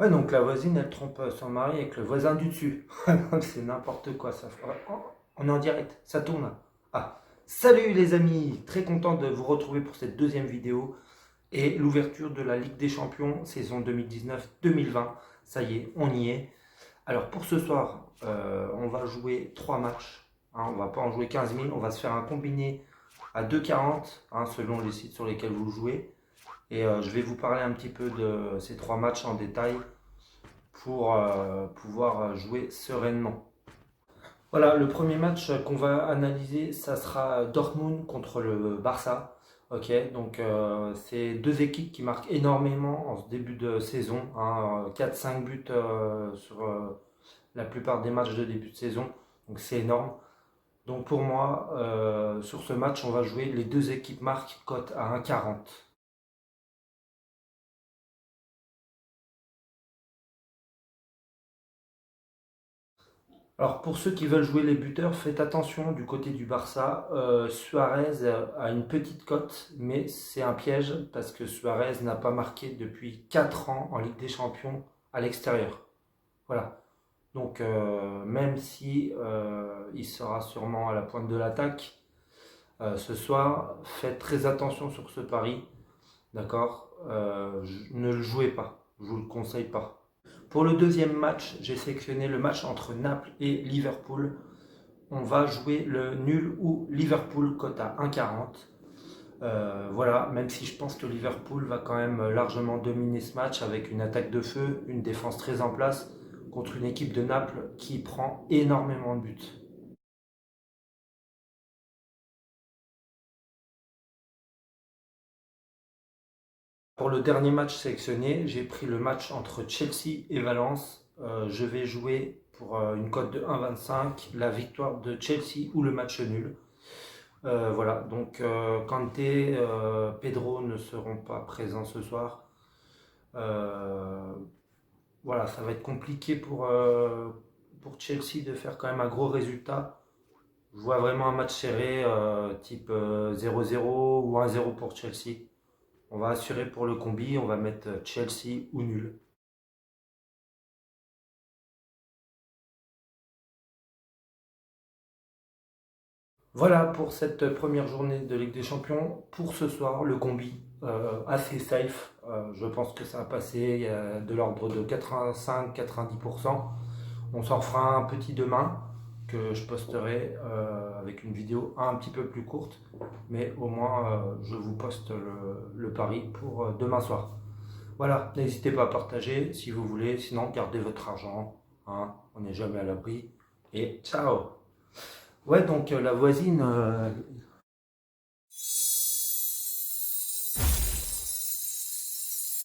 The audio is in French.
Ouais, donc la voisine, elle trompe son mari avec le voisin du dessus. C'est n'importe quoi, ça. On est en direct, ça tourne. Ah, salut les amis, très content de vous retrouver pour cette deuxième vidéo et l'ouverture de la Ligue des Champions saison 2019-2020. Ça y est, on y est. Alors pour ce soir, on va jouer 3 matchs. Hein, on va pas en jouer 15 000, on va se faire un combiné à 2,40 selon les sites sur lesquels vous jouez. Et je vais vous parler un petit peu de ces 3 matchs en détail pour pouvoir jouer sereinement. Voilà, le premier match qu'on va analyser, ça sera Dortmund contre le Barça. Ok, donc c'est deux équipes qui marquent énormément en ce début de saison, hein, 4-5 buts sur la plupart des matchs de début de saison, donc c'est énorme. Donc pour moi, sur ce match, on va jouer les deux équipes marquent cote à 1,40. Alors pour ceux qui veulent jouer les buteurs, faites attention du côté du Barça. Suarez a une petite cote, mais c'est un piège parce que Suarez n'a pas marqué depuis 4 ans en Ligue des Champions à l'extérieur. Voilà. Donc même si il sera sûrement à la pointe de l'attaque ce soir, faites très attention sur ce pari. D'accord. Ne le jouez pas. Je vous le conseille pas. Pour le deuxième match, j'ai sélectionné le match entre Naples et Liverpool. On va jouer le nul ou Liverpool cote à 1,40. Voilà, même si je pense que Liverpool va quand même largement dominer ce match avec une attaque de feu, une défense très en place contre une équipe de Naples qui prend énormément de buts. Pour le dernier match sélectionné, j'ai pris le match entre Chelsea et Valence. Je vais jouer pour une cote de 1,25 la victoire de Chelsea ou le match nul. Voilà, donc Kanté, Pedro ne seront pas présents ce soir. Euh, voilà, ça va être compliqué pour Chelsea de faire quand même un gros résultat. Je vois vraiment un match serré, type 0-0 ou 1-0 pour Chelsea. On va assurer pour le combi, on va mettre Chelsea ou nul. Voilà pour cette première journée de Ligue des Champions. Pour ce soir, le combi assez safe. Je pense que ça va passer de l'ordre de 85-90%. On s'en fera un petit demain que je posterai avec une vidéo un petit peu plus courte. Mais au moins, je vous poste le pari pour demain soir. Voilà, n'hésitez pas à partager si vous voulez. Sinon, gardez votre argent. Hein, on n'est jamais à l'abri. Et ciao. Ouais, donc la voisine,